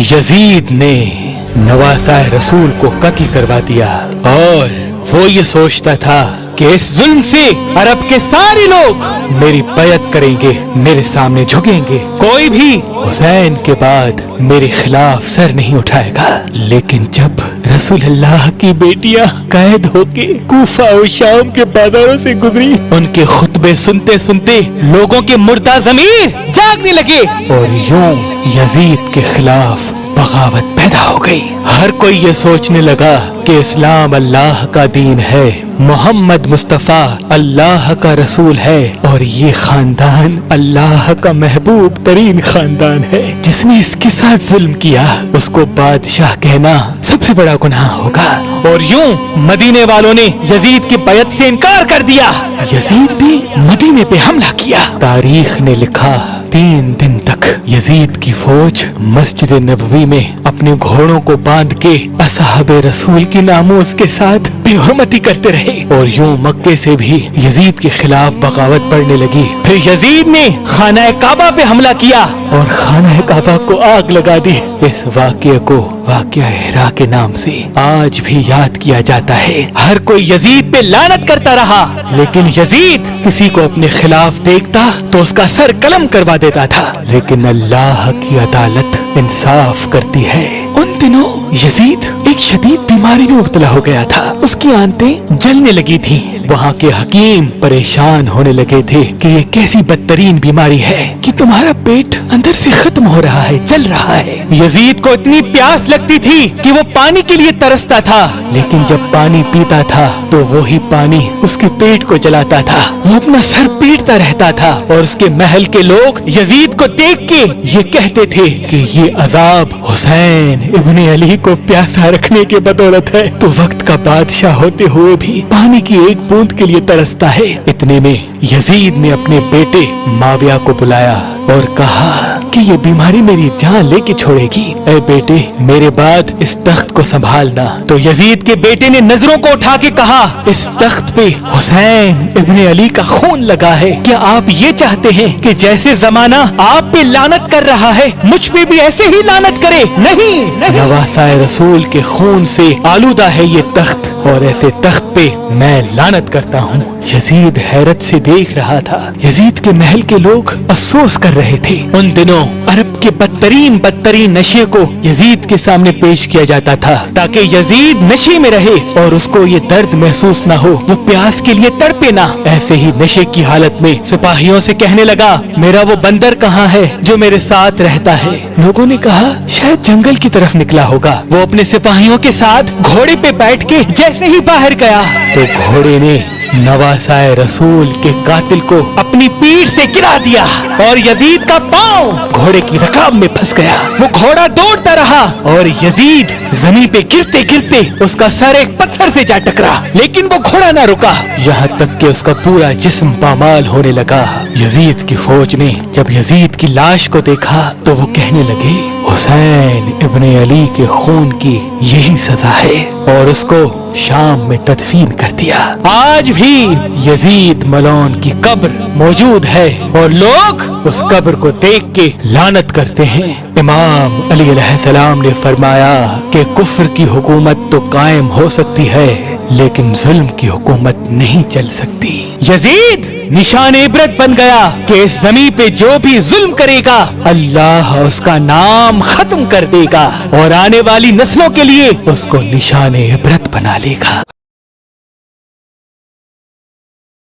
Yazid ने नवासाए रसूल को कत्ल करवा दिया और वो ये सोचता था कि इस जुल्म से अरब के सारे लोग मेरी बैत करेंगे, मेरे सामने झुकेंगे, कोई भी हुसैन के बाद मेरे खिलाफ सर नहीं उठाएगा। लेकिन जब रसूलुल्लाह की बेटियां कैद होके कूफा और शाम के बाजारों से गुजरी, उनके खुतबे सुनते सुनते लोगों के मुर्दा ज़मीर जागने लगे और यूं यजीद के खिलाफ बगावत पैदा हो गई। हर कोई ये सोचने लगा कि इस्लाम अल्लाह का दीन है, मोहम्मद मुस्तफ़ा अल्लाह का रसूल है और ये खानदान अल्लाह का महबूब तरीन खानदान है। जिसने इसके साथ जुल्म किया उसको बादशाह कहना सबसे बड़ा गुनाह होगा। और यूं मदीने वालों ने यजीद की बैत से इनकार कर दिया। यजीद ने मदीने पे हमला किया। तारीख ने लिखा 3 दिन तक यजीद की फौज मस्जिद नबवी में अपने घोड़ों को बांध के असहाबे रसूल की नामोस के साथ बेहुरमती करते रहे और यूं मक्के से भी यजीद के खिलाफ बगावत बढ़ने लगी। फिर यजीद ने खाना काबा पे हमला किया और खाना काबा को आग लगा दी। इस वाक़ये को वाक़या हिरा के नाम से आज भी याद किया जाता है। हर कोई यजीद पे लानत करता रहा, लेकिन यजीद किसी को अपने खिलाफ देखता तो उसका सर कलम करवा देता था। लेकिन अल्लाह की अदालत इंसाफ करती है। उन दिनों यजीद एक शदीद बीमारी में मुब्तला हो गया था। उसकी आंतें जलने लगी थीं। वहाँ के हकीम परेशान होने लगे थे कि ये कैसी बदतरीन बीमारी है कि तुम्हारा पेट अंदर से खत्म हो रहा है, जल रहा है। यजीद को इतनी प्यास लगती थी कि वो पानी के लिए तरसता था, लेकिन जब पानी पीता था तो वो ही पानी उसके पेट को जलाता था। वो अपना सर पीटता रहता था और उसके महल के लोग यजीद को देख के ये कहते थे कि ये अजाब हुसैन इब्ने अली को प्यासा रखने के बदौलत है। तो वक्त का बादशाह होते हुए भी पानी की एक बूंद के लिए तरसता है। इतने में यजीद ने अपने बेटे माविया को बुलाया और कहा कि ये बीमारी मेरी जान लेके छोड़ेगी। ऐ बेटे, मेरे बाद इस तख्त को संभालना। तो यजीद के बेटे ने नजरों को उठा के कहा, इस तख्त पे हुसैन इब्ने अली का खून लगा है। क्या आप ये चाहते हैं कि जैसे जमाना आप पे लानत कर रहा है मुझ पे भी ऐसे ही लानत करे? नहीं, नवासाए रसूल के खून से आलूदा है ये तख्त और ऐसे तख्त पे मैं लानत करता हूँ। यजीद हैरत से देख रहा था। यजीद के महल के लोग अफसोस कर रहे थे। उन दिनों अरब के बदतरीन नशे को यजीद के सामने पेश किया जाता था ताकि यजीद नशे में रहे और उसको ये दर्द महसूस ना हो, वो प्यास के लिए तड़पे ना। ऐसे ही नशे की हालत में सिपाहियों से कहने लगा, मेरा वो बंदर कहाँ है जो मेरे साथ रहता है? लोगों ने कहा शायद जंगल की तरफ निकला होगा। वो अपने सिपाहियों के साथ घोड़े पे बैठ के जैसे ही बाहर गया तो घोड़े ने नवासाए रसूल के कातिल को अपनी पीठ से गिरा दिया और यजीद का पांव घोड़े की रकाब में फंस गया। वो घोड़ा दौड़ता रहा और यजीद जमीन पे गिरते गिरते उसका सर एक पत्थर से जा टकरा, लेकिन वो घोड़ा ना रुका, यहाँ तक कि उसका पूरा जिस्म पामाल होने लगा। यजीद की फौज ने जब यजीद की लाश को देखा तो वो कहने लगे, हुसैन इब्ने अली के खून की यही सजा है और उसको शाम में तदफीन कर दिया। आज भी यजीद मलौन की कब्र मौजूद है और लोग उस कब्र को देख के लानत करते हैं। इमाम अली अलैहिस्सलाम ने फरमाया कि कुफ्र की हुकूमत तो कायम हो सकती है लेकिन जुल्म की हुकूमत नहीं चल सकती। यजीद निशान इबरत बन गया कि इस जमीन पे जो भी जुल्म करेगा अल्लाह उसका नाम खत्म कर देगा और आने वाली नस्लों के लिए उसको निशान इबरत बना लेगा।